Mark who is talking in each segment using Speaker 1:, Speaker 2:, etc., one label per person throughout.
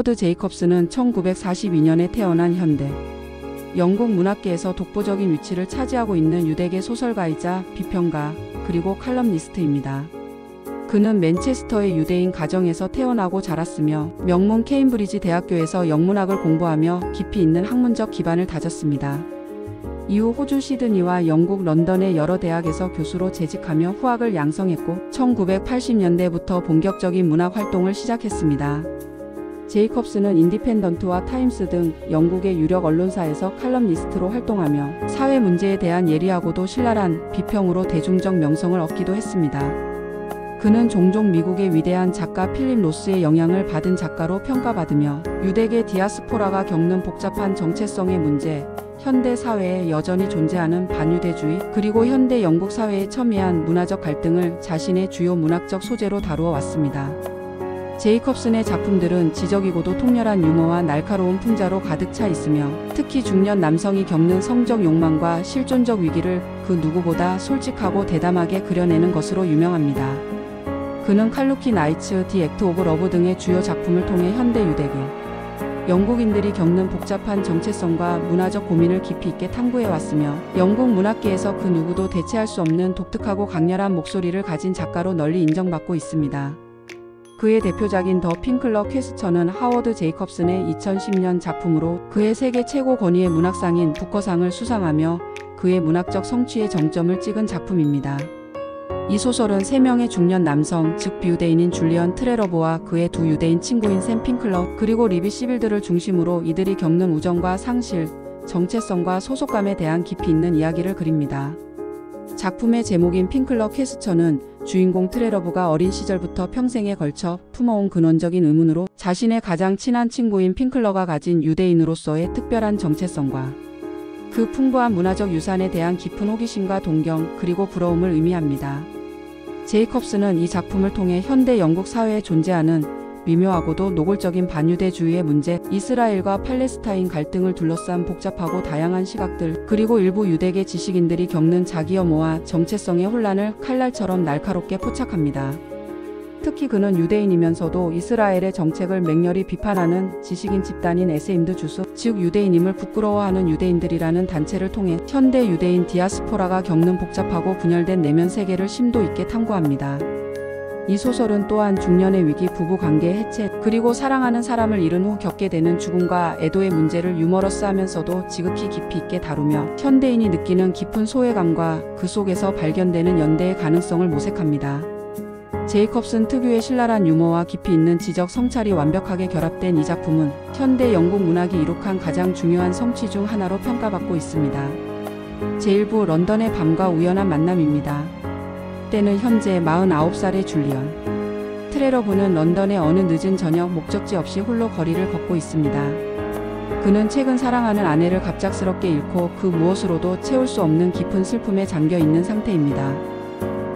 Speaker 1: 하워드 제이콥스는 1942년에 태어난 현대 영국 문학계에서 독보적인 위치를 차지하고 있는 유대계 소설가이자 비평가 그리고 칼럼니스트입니다. 그는 맨체스터의 유대인 가정에서 태어나고 자랐으며 명문 케임브리지 대학교에서 영문학을 공부하며 깊이 있는 학문적 기반을 다졌습니다. 이후 호주 시드니와 영국 런던의 여러 대학에서 교수로 재직하며 후학을 양성했고 1980년대부터 본격적인 문학 활동을 시작했습니다. 제이콥스는 인디펜던트와 타임스 등 영국의 유력 언론사에서 칼럼니스트로 활동하며 사회 문제에 대한 예리하고도 신랄한 비평으로 대중적 명성을 얻기도 했습니다. 그는 종종 미국의 위대한 작가 필립 로스의 영향을 받은 작가로 평가받으며 유대계 디아스포라가 겪는 복잡한 정체성의 문제, 현대 사회에 여전히 존재하는 반유대주의, 그리고 현대 영국 사회의 첨예한 문화적 갈등을 자신의 주요 문학적 소재로 다루어 왔습니다. 제이콥슨의 작품들은 지적이고도 통렬한 유머와 날카로운 풍자로 가득 차 있으며 특히 중년 남성이 겪는 성적 욕망과 실존적 위기를 그 누구보다 솔직하고 대담하게 그려내는 것으로 유명합니다. 그는 칼루키 나이츠, 디 액트 오브 러브 등의 주요 작품을 통해 현대 유대계 영국인들이 겪는 복잡한 정체성과 문화적 고민을 깊이 있게 탐구해왔으며 영국 문학계에서 그 누구도 대체할 수 없는 독특하고 강렬한 목소리를 가진 작가로 널리 인정받고 있습니다. 그의 대표작인 더 핑클러 퀘스천은 하워드 제이콥슨의 2010년 작품으로 그의 세계 최고 권위의 문학상인 부커상을 수상하며 그의 문학적 성취의 정점을 찍은 작품입니다. 이 소설은 3명의 중년 남성, 즉 비유대인인 줄리언 트레러브와 그의 두 유대인 친구인 샘 핑클러 그리고 리비 시빌드를 중심으로 이들이 겪는 우정과 상실, 정체성과 소속감에 대한 깊이 있는 이야기를 그립니다. 작품의 제목인 핑클러 퀘스천은 주인공 트레러브가 어린 시절부터 평생에 걸쳐 품어온 근원적인 의문으로 자신의 가장 친한 친구인 핑클러가 가진 유대인으로서의 특별한 정체성과 그 풍부한 문화적 유산에 대한 깊은 호기심과 동경 그리고 부러움을 의미합니다. 제이콥스는 이 작품을 통해 현대 영국 사회에 존재하는 미묘하고도 노골적인 반유대주의의 문제, 이스라엘과 팔레스타인 갈등을 둘러싼 복잡하고 다양한 시각들, 그리고 일부 유대계 지식인들이 겪는 자기혐오와 정체성의 혼란을 칼날처럼 날카롭게 포착합니다. 특히 그는 유대인이면서도 이스라엘의 정책을 맹렬히 비판하는 지식인 집단인 에세임드 주스, 즉 유대인임을 부끄러워하는 유대인들이라는 단체를 통해 현대 유대인 디아스포라가 겪는 복잡하고 분열된 내면 세계를 심도 있게 탐구합니다. 이 소설은 또한 중년의 위기, 부부관계의 해체, 그리고 사랑하는 사람을 잃은 후 겪게 되는 죽음과 애도의 문제를 유머러스하면서도 지극히 깊이 있게 다루며 현대인이 느끼는 깊은 소외감과 그 속에서 발견되는 연대의 가능성을 모색합니다. 제이콥슨 특유의 신랄한 유머와 깊이 있는 지적 성찰이 완벽하게 결합된 이 작품은 현대 영국 문학이 이룩한 가장 중요한 성취 중 하나로 평가받고 있습니다. 제1부 런던의 밤과 우연한 만남입니다. 때는 현재 49살의 줄리언 트레러브는 런던의 어느 늦은 저녁 목적지 없이 홀로 거리를 걷고 있습니다. 그는 최근 사랑하는 아내를 갑작스럽게 잃고 그 무엇으로도 채울 수 없는 깊은 슬픔에 잠겨 있는 상태입니다.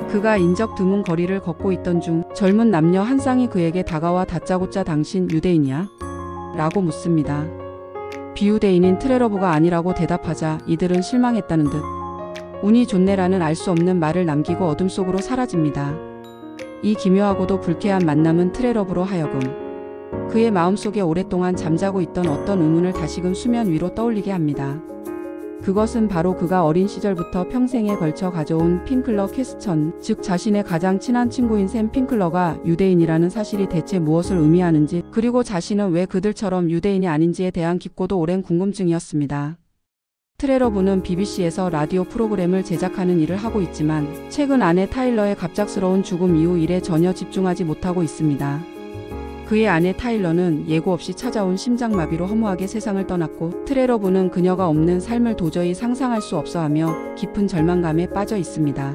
Speaker 1: 그가 인적 드문 거리를 걷고 있던 중 젊은 남녀 한 쌍이 그에게 다가와 다짜고짜 당신 유대인이야? 라고 묻습니다. 비유대인인 트레러브가 아니라고 대답하자 이들은 실망했다는 듯 운이 좋네라는 알 수 없는 말을 남기고 어둠 속으로 사라집니다. 이 기묘하고도 불쾌한 만남은 트레러브로 하여금 그의 마음속에 오랫동안 잠자고 있던 어떤 의문을 다시금 수면 위로 떠올리게 합니다. 그것은 바로 그가 어린 시절부터 평생에 걸쳐 가져온 핑클러 퀘스천, 즉 자신의 가장 친한 친구인 샘 핑클러가 유대인이라는 사실이 대체 무엇을 의미하는지, 그리고 자신은 왜 그들처럼 유대인이 아닌지에 대한 깊고도 오랜 궁금증이었습니다. 트레러브는 BBC에서 라디오 프로그램을 제작하는 일을 하고 있지만 최근 아내 타일러의 갑작스러운 죽음 이후 일에 전혀 집중하지 못하고 있습니다. 그의 아내 타일러는 예고 없이 찾아온 심장마비로 허무하게 세상을 떠났고 트레러브는 그녀가 없는 삶을 도저히 상상할 수 없어하며 깊은 절망감에 빠져 있습니다.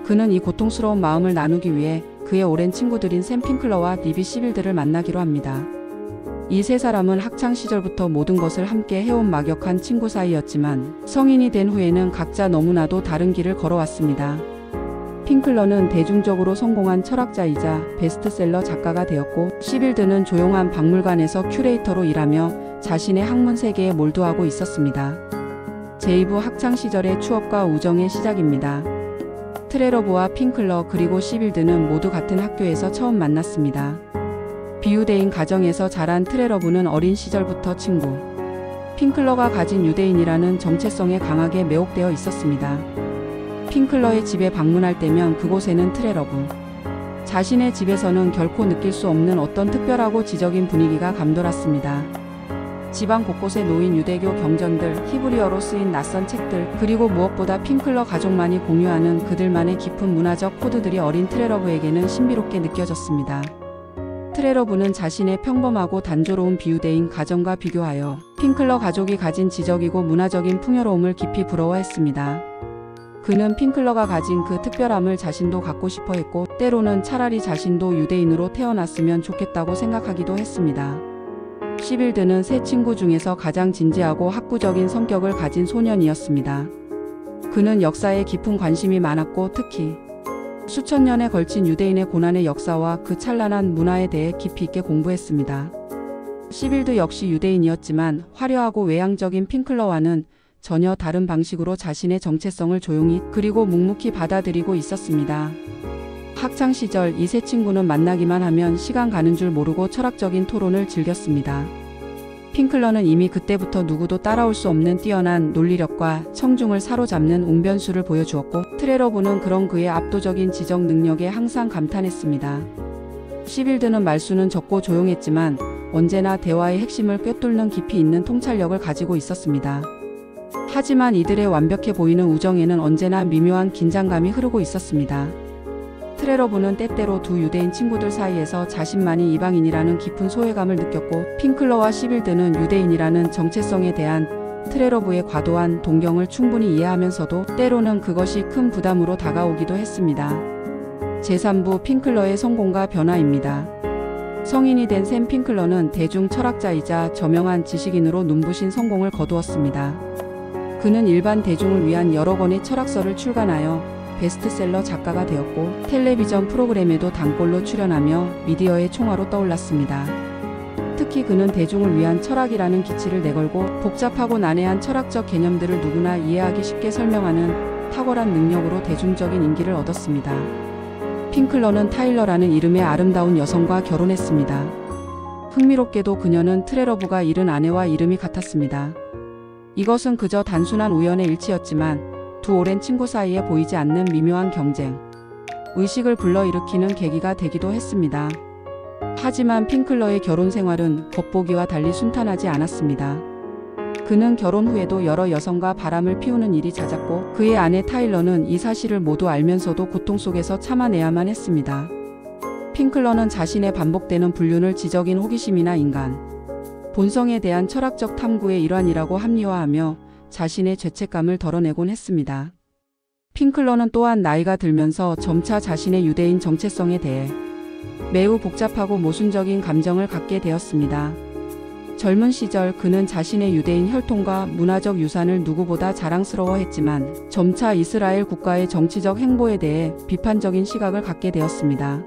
Speaker 1: 그는 이 고통스러운 마음을 나누기 위해 그의 오랜 친구들인 샘 핑클러와 리비 시빌드를 만나기로 합니다. 이 세 사람은 학창시절부터 모든 것을 함께 해온 막역한 친구 사이였지만 성인이 된 후에는 각자 너무나도 다른 길을 걸어왔습니다. 핑클러는 대중적으로 성공한 철학자이자 베스트셀러 작가가 되었고 시빌드는 조용한 박물관에서 큐레이터로 일하며 자신의 학문 세계에 몰두하고 있었습니다. 제2부 학창시절의 추억과 우정의 시작입니다. 트레러브와 핑클러 그리고 시빌드는 모두 같은 학교에서 처음 만났습니다. 비유대인 가정에서 자란 트레러브는 어린 시절부터 친구 핑클러가 가진 유대인이라는 정체성에 강하게 매혹되어 있었습니다. 핑클러의 집에 방문할 때면 그곳에는 트레러브 자신의 집에서는 결코 느낄 수 없는 어떤 특별하고 지적인 분위기가 감돌았습니다. 집안 곳곳에 놓인 유대교 경전들, 히브리어로 쓰인 낯선 책들, 그리고 무엇보다 핑클러 가족만이 공유하는 그들만의 깊은 문화적 코드들이 어린 트레러브에게는 신비롭게 느껴졌습니다. 트레러브는 자신의 평범하고 단조로운 비유대인 가정과 비교하여 핑클러 가족이 가진 지적이고 문화적인 풍요로움을 깊이 부러워했습니다. 그는 핑클러가 가진 그 특별함을 자신도 갖고 싶어 했고, 때로는 차라리 자신도 유대인으로 태어났으면 좋겠다고 생각하기도 했습니다. 시빌드는 세 친구 중에서 가장 진지하고 학구적인 성격을 가진 소년이었습니다. 그는 역사에 깊은 관심이 많았고, 특히 수천 년에 걸친 유대인의 고난의 역사와 그 찬란한 문화에 대해 깊이 있게 공부했습니다. 시빌드 역시 유대인이었지만 화려하고 외향적인 핑클러와는 전혀 다른 방식으로 자신의 정체성을 조용히 그리고 묵묵히 받아들이고 있었습니다. 학창 시절 이 세 친구는 만나기만 하면 시간 가는 줄 모르고 철학적인 토론을 즐겼습니다. 핑클러는 이미 그때부터 누구도 따라올 수 없는 뛰어난 논리력과 청중을 사로잡는 웅변수를 보여주었고, 트레러브는 그런 그의 압도적인 지적 능력에 항상 감탄했습니다. 시빌드는 말수는 적고 조용했지만 언제나 대화의 핵심을 꿰뚫는 깊이 있는 통찰력을 가지고 있었습니다. 하지만 이들의 완벽해 보이는 우정에는 언제나 미묘한 긴장감이 흐르고 있었습니다. 트레러브는 때때로 두 유대인 친구들 사이에서 자신만이 이방인이라는 깊은 소외감을 느꼈고, 핑클러와 시빌드는 유대인이라는 정체성에 대한 트레러브의 과도한 동경을 충분히 이해하면서도 때로는 그것이 큰 부담으로 다가오기도 했습니다. 제3부 핑클러의 성공과 변화입니다. 성인이 된 샘 핑클러는 대중 철학자이자 저명한 지식인으로 눈부신 성공을 거두었습니다. 그는 일반 대중을 위한 여러 권의 철학서를 출간하여 베스트셀러 작가가 되었고, 텔레비전 프로그램에도 단골로 출연하며 미디어의 총화로 떠올랐습니다. 특히 그는 대중을 위한 철학이라는 기치를 내걸고 복잡하고 난해한 철학적 개념들을 누구나 이해하기 쉽게 설명하는 탁월한 능력으로 대중적인 인기를 얻었습니다. 핑클러는 타일러라는 이름의 아름다운 여성과 결혼했습니다. 흥미롭게도 그녀는 트레러브가 잃은 아내와 이름이 같았습니다. 이것은 그저 단순한 우연의 일치였지만 두 오랜 친구 사이에 보이지 않는 미묘한 경쟁, 의식을 불러일으키는 계기가 되기도 했습니다. 하지만 핑클러의 결혼 생활은 겉보기와 달리 순탄하지 않았습니다. 그는 결혼 후에도 여러 여성과 바람을 피우는 일이 잦았고, 그의 아내 타일러는 이 사실을 모두 알면서도 고통 속에서 참아내야만 했습니다. 핑클러는 자신의 반복되는 불륜을 지적인 호기심이나 인간 본성에 대한 철학적 탐구의 일환이라고 합리화하며 자신의 죄책감을 덜어내곤 했습니다. 핑클러는 또한 나이가 들면서 점차 자신의 유대인 정체성에 대해 매우 복잡하고 모순적인 감정을 갖게 되었습니다. 젊은 시절 그는 자신의 유대인 혈통과 문화적 유산을 누구보다 자랑스러워했지만 점차 이스라엘 국가의 정치적 행보에 대해 비판적인 시각을 갖게 되었습니다.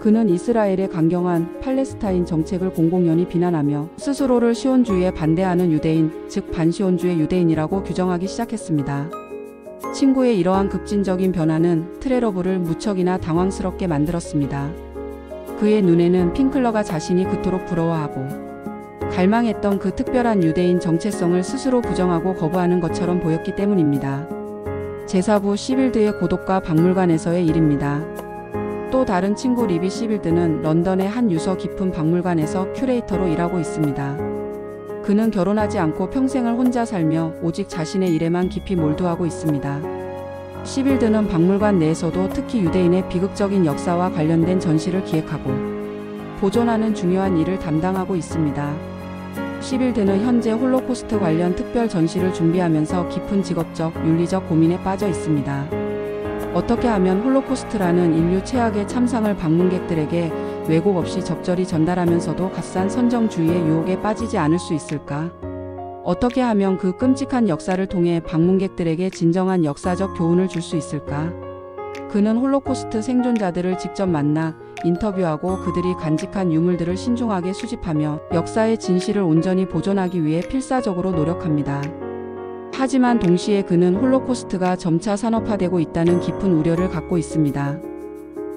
Speaker 1: 그는 이스라엘의 강경한 팔레스타인 정책을 공공연히 비난하며 스스로를 시온주의에 반대하는 유대인, 즉 반시온주의 유대인이라고 규정하기 시작했습니다. 친구의 이러한 급진적인 변화는 트레러브를 무척이나 당황스럽게 만들었습니다. 그의 눈에는 핑클러가 자신이 그토록 부러워하고 갈망했던 그 특별한 유대인 정체성을 스스로 부정하고 거부하는 것처럼 보였기 때문입니다. 제4부 시빌드의 고독과 박물관에서의 일입니다. 또 다른 친구 리비 시빌드는 런던의 한 유서 깊은 박물관에서 큐레이터로 일하고 있습니다. 그는 결혼하지 않고 평생을 혼자 살며 오직 자신의 일에만 깊이 몰두하고 있습니다. 시빌드는 박물관 내에서도 특히 유대인의 비극적인 역사와 관련된 전시를 기획하고 보존하는 중요한 일을 담당하고 있습니다. 시빌드는 현재 홀로코스트 관련 특별 전시를 준비하면서 깊은 직업적, 윤리적 고민에 빠져 있습니다. 어떻게 하면 홀로코스트라는 인류 최악의 참상을 방문객들에게 왜곡 없이 적절히 전달하면서도 값싼 선정주의의 유혹에 빠지지 않을 수 있을까? 어떻게 하면 그 끔찍한 역사를 통해 방문객들에게 진정한 역사적 교훈을 줄 수 있을까? 그는 홀로코스트 생존자들을 직접 만나 인터뷰하고 그들이 간직한 유물들을 신중하게 수집하며 역사의 진실을 온전히 보존하기 위해 필사적으로 노력합니다. 하지만 동시에 그는 홀로코스트가 점차 산업화되고 있다는 깊은 우려를 갖고 있습니다.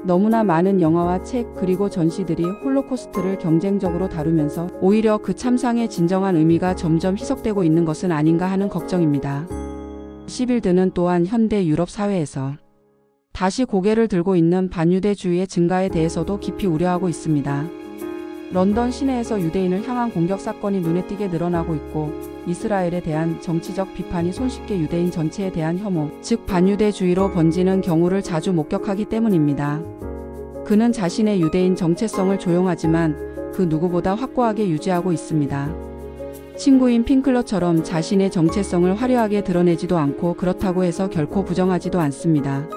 Speaker 1: 너무나 많은 영화와 책 그리고 전시들이 홀로코스트를 경쟁적으로 다루면서 오히려 그 참상의 진정한 의미가 점점 희석되고 있는 것은 아닌가 하는 걱정입니다. 시빌드는 또한 현대 유럽 사회에서 다시 고개를 들고 있는 반유대주의의 증가에 대해서도 깊이 우려하고 있습니다. 런던 시내에서 유대인을 향한 공격 사건이 눈에 띄게 늘어나고 있고 이스라엘에 대한 정치적 비판이 손쉽게 유대인 전체에 대한 혐오, 즉 반유대주의로 번지는 경우를 자주 목격하기 때문입니다. 그는 자신의 유대인 정체성을 조용하지만 그 누구보다 확고하게 유지하고 있습니다. 친구인 핑클러처럼 자신의 정체성을 화려하게 드러내지도 않고 그렇다고 해서 결코 부정하지도 않습니다.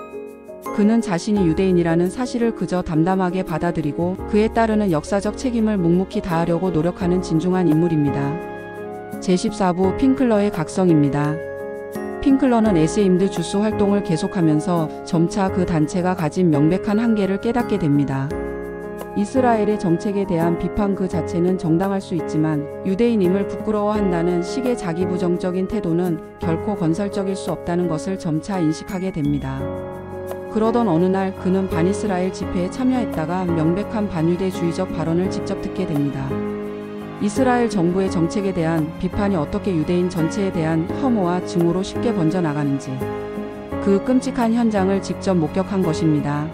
Speaker 1: 그는 자신이 유대인이라는 사실을 그저 담담하게 받아들이고 그에 따르는 역사적 책임을 묵묵히 다하려고 노력하는 진중한 인물입니다. 제14부 핑클러의 각성입니다. 핑클러는 에세임드 주스 활동을 계속하면서 점차 그 단체가 가진 명백한 한계를 깨닫게 됩니다. 이스라엘의 정책에 대한 비판 그 자체는 정당할 수 있지만 유대인임을 부끄러워한다는 식의 자기부정적인 태도는 결코 건설적일 수 없다는 것을 점차 인식하게 됩니다. 그러던 어느 날 그는 반이스라엘 집회에 참여했다가 명백한 반유대주의적 발언을 직접 듣게 됩니다. 이스라엘 정부의 정책에 대한 비판이 어떻게 유대인 전체에 대한 혐오와 증오로 쉽게 번져나가는지 그 끔찍한 현장을 직접 목격한 것입니다.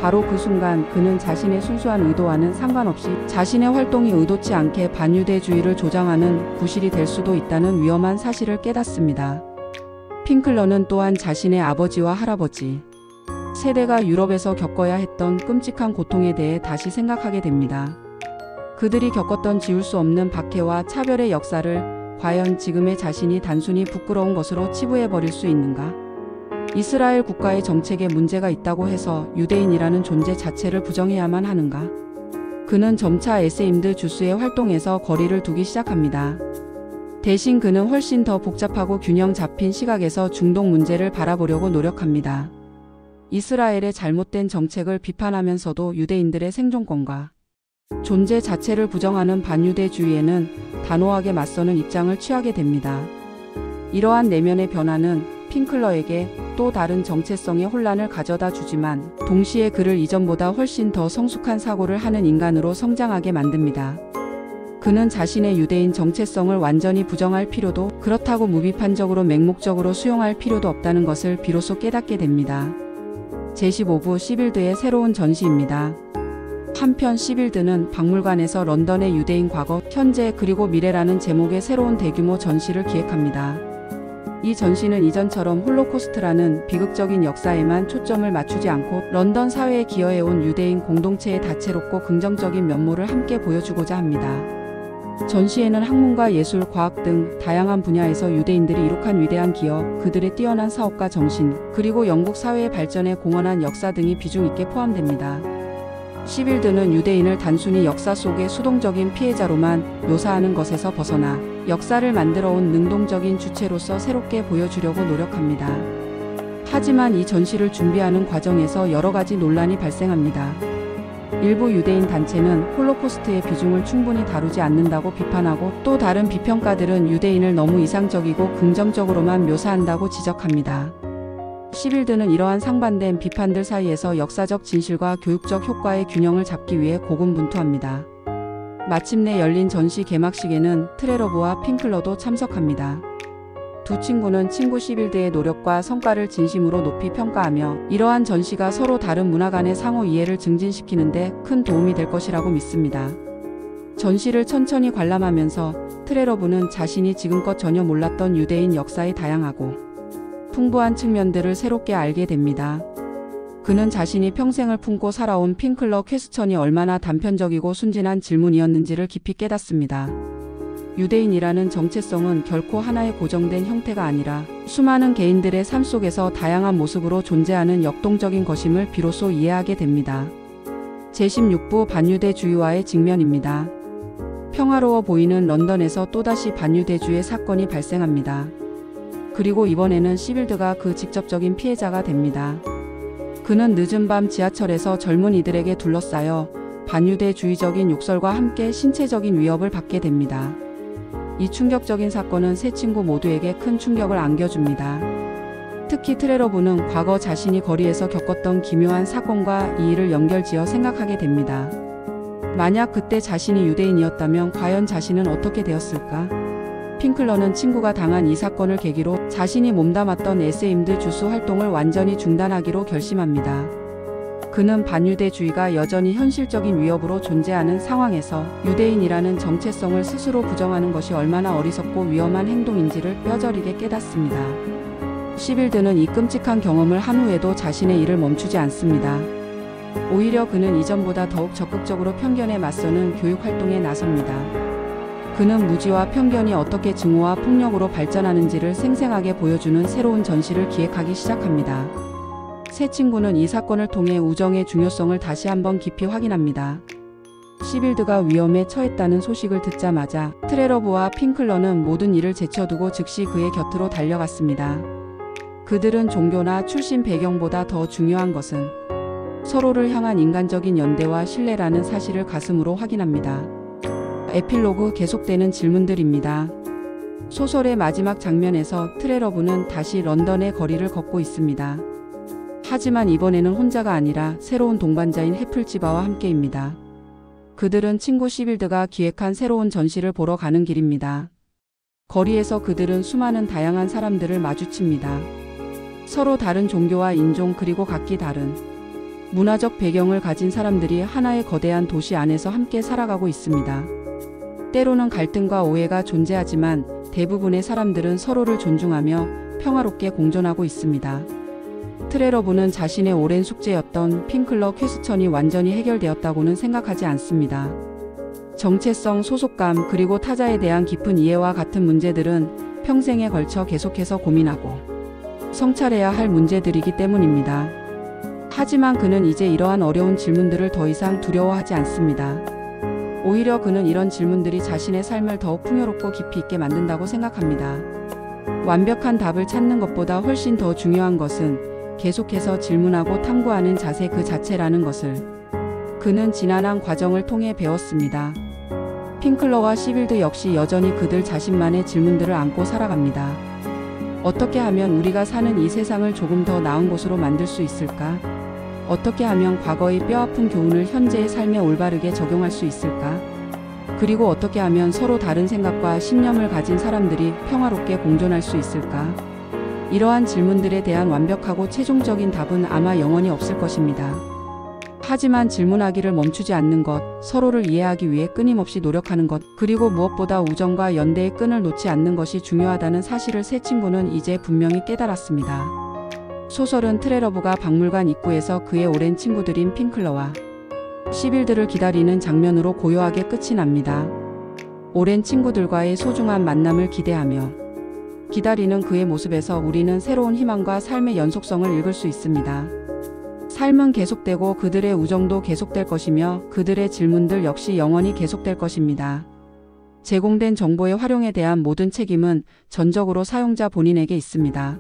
Speaker 1: 바로 그 순간 그는 자신의 순수한 의도와는 상관없이 자신의 활동이 의도치 않게 반유대주의를 조장하는 구실이 될 수도 있다는 위험한 사실을 깨닫습니다. 핑클러는 또한 자신의 아버지와 할아버지 세대가 유럽에서 겪어야 했던 끔찍한 고통에 대해 다시 생각하게 됩니다. 그들이 겪었던 지울 수 없는 박해와 차별의 역사를 과연 지금의 자신이 단순히 부끄러운 것으로 치부해버릴 수 있는가? 이스라엘 국가의 정책에 문제가 있다고 해서 유대인이라는 존재 자체를 부정해야만 하는가? 그는 점차 에세임드 주스의 활동에서 거리를 두기 시작합니다. 대신 그는 훨씬 더 복잡하고 균형 잡힌 시각에서 중동 문제를 바라보려고 노력합니다. 이스라엘의 잘못된 정책을 비판하면서도 유대인들의 생존권과 존재 자체를 부정하는 반유대주의에는 단호하게 맞서는 입장을 취하게 됩니다. 이러한 내면의 변화는 핑클러에게 또 다른 정체성의 혼란을 가져다 주지만 동시에 그를 이전보다 훨씬 더 성숙한 사고를 하는 인간으로 성장하게 만듭니다. 그는 자신의 유대인 정체성을 완전히 부정할 필요도 그렇다고 무비판적으로 맹목적으로 수용할 필요도 없다는 것을 비로소 깨닫게 됩니다. 제15부 시빌드의 새로운 전시입니다. 한편 시빌드는 박물관에서 런던의 유대인 과거, 현재 그리고 미래라는 제목의 새로운 대규모 전시를 기획합니다. 이 전시는 이전처럼 홀로코스트라는 비극적인 역사에만 초점을 맞추지 않고 런던 사회에 기여해온 유대인 공동체의 다채롭고 긍정적인 면모를 함께 보여주고자 합니다. 전시에는 학문과 예술, 과학 등 다양한 분야에서 유대인들이 이룩한 위대한 기여, 그들의 뛰어난 사업가 정신, 그리고 영국 사회의 발전에 공헌한 역사 등이 비중 있게 포함됩니다. 시빌드는 유대인을 단순히 역사 속의 수동적인 피해자로만 묘사하는 것에서 벗어나 역사를 만들어온 능동적인 주체로서 새롭게 보여주려고 노력합니다. 하지만 이 전시를 준비하는 과정에서 여러 가지 논란이 발생합니다. 일부 유대인 단체는 홀로코스트의 비중을 충분히 다루지 않는다고 비판하고 또 다른 비평가들은 유대인을 너무 이상적이고 긍정적으로만 묘사한다고 지적합니다. 시빌드는 이러한 상반된 비판들 사이에서 역사적 진실과 교육적 효과의 균형을 잡기 위해 고군분투합니다. 마침내 열린 전시 개막식에는 트레러브와 핑클러도 참석합니다. 두 친구는 친구 시빌드의 노력과 성과를 진심으로 높이 평가하며 이러한 전시가 서로 다른 문화 간의 상호 이해를 증진시키는 데 큰 도움이 될 것이라고 믿습니다. 전시를 천천히 관람하면서 트레러브는 자신이 지금껏 전혀 몰랐던 유대인 역사의 다양하고 풍부한 측면들을 새롭게 알게 됩니다. 그는 자신이 평생을 품고 살아온 핑클러 퀘스천이 얼마나 단편적이고 순진한 질문이었는지를 깊이 깨닫습니다. 유대인이라는 정체성은 결코 하나의 고정된 형태가 아니라 수많은 개인들의 삶 속에서 다양한 모습으로 존재하는 역동적인 것임을 비로소 이해하게 됩니다. 제16부 반유대주의와의 직면입니다. 평화로워 보이는 런던에서 또다시 반유대주의 사건이 발생합니다. 그리고 이번에는 시빌드가 그 직접적인 피해자가 됩니다. 그는 늦은 밤 지하철에서 젊은이들에게 둘러싸여 반유대주의적인 욕설과 함께 신체적인 위협을 받게 됩니다. 이 충격적인 사건은 세 친구 모두에게 큰 충격을 안겨줍니다. 특히 트레러브는 과거 자신이 거리에서 겪었던 기묘한 사건과 이 일을 연결지어 생각하게 됩니다. 만약 그때 자신이 유대인이었다면 과연 자신은 어떻게 되었을까? 핑클러는 친구가 당한 이 사건을 계기로 자신이 몸담았던 에세임드 주스 활동을 완전히 중단하기로 결심합니다. 그는 반유대주의가 여전히 현실적인 위협으로 존재하는 상황에서 유대인이라는 정체성을 스스로 부정하는 것이 얼마나 어리석고 위험한 행동인지를 뼈저리게 깨닫습니다. 시빌드는 이 끔찍한 경험을 한 후에도 자신의 일을 멈추지 않습니다. 오히려 그는 이전보다 더욱 적극적으로 편견에 맞서는 교육 활동에 나섭니다. 그는 무지와 편견이 어떻게 증오와 폭력으로 발전하는지를 생생하게 보여주는 새로운 전시를 기획하기 시작합니다. 새 친구는 이 사건을 통해 우정의 중요성을 다시 한번 깊이 확인합니다. 시빌드가 위험에 처했다는 소식을 듣자마자 트레러브와 핑클러는 모든 일을 제쳐두고 즉시 그의 곁으로 달려갔습니다. 그들은 종교나 출신 배경보다 더 중요한 것은 서로를 향한 인간적인 연대와 신뢰라는 사실을 가슴으로 확인합니다. 에필로그 계속되는 질문들입니다. 소설의 마지막 장면에서 트레러브는 다시 런던의 거리를 걷고 있습니다. 하지만 이번에는 혼자가 아니라 새로운 동반자인 해플지바와 함께입니다. 그들은 친구 시빌드가 기획한 새로운 전시를 보러 가는 길입니다. 거리에서 그들은 수많은 다양한 사람들을 마주칩니다. 서로 다른 종교와 인종 그리고 각기 다른 문화적 배경을 가진 사람들이 하나의 거대한 도시 안에서 함께 살아가고 있습니다. 때로는 갈등과 오해가 존재하지만 대부분의 사람들은 서로를 존중하며 평화롭게 공존하고 있습니다. 트레러브는 자신의 오랜 숙제였던 핑클러 퀘스천이 완전히 해결되었다고는 생각하지 않습니다. 정체성, 소속감, 그리고 타자에 대한 깊은 이해와 같은 문제들은 평생에 걸쳐 계속해서 고민하고 성찰해야 할 문제들이기 때문입니다. 하지만 그는 이제 이러한 어려운 질문들을 더 이상 두려워하지 않습니다. 오히려 그는 이런 질문들이 자신의 삶을 더욱 풍요롭고 깊이 있게 만든다고 생각합니다. 완벽한 답을 찾는 것보다 훨씬 더 중요한 것은 계속해서 질문하고 탐구하는 자세 그 자체라는 것을 그는 지난한 과정을 통해 배웠습니다. 핑클러와 시빌드 역시 여전히 그들 자신만의 질문들을 안고 살아갑니다. 어떻게 하면 우리가 사는 이 세상을 조금 더 나은 곳으로 만들 수 있을까? 어떻게 하면 과거의 뼈아픈 교훈을 현재의 삶에 올바르게 적용할 수 있을까? 그리고 어떻게 하면 서로 다른 생각과 신념을 가진 사람들이 평화롭게 공존할 수 있을까? 이러한 질문들에 대한 완벽하고 최종적인 답은 아마 영원히 없을 것입니다. 하지만 질문하기를 멈추지 않는 것, 서로를 이해하기 위해 끊임없이 노력하는 것, 그리고 무엇보다 우정과 연대의 끈을 놓지 않는 것이 중요하다는 사실을 새 친구는 이제 분명히 깨달았습니다. 소설은 트레러브가 박물관 입구에서 그의 오랜 친구들인 핑클러와 시빌드를 기다리는 장면으로 고요하게 끝이 납니다. 오랜 친구들과의 소중한 만남을 기대하며 기다리는 그의 모습에서 우리는 새로운 희망과 삶의 연속성을 읽을 수 있습니다. 삶은 계속되고 그들의 우정도 계속될 것이며 그들의 질문들 역시 영원히 계속될 것입니다. 제공된 정보의 활용에 대한 모든 책임은 전적으로 사용자 본인에게 있습니다.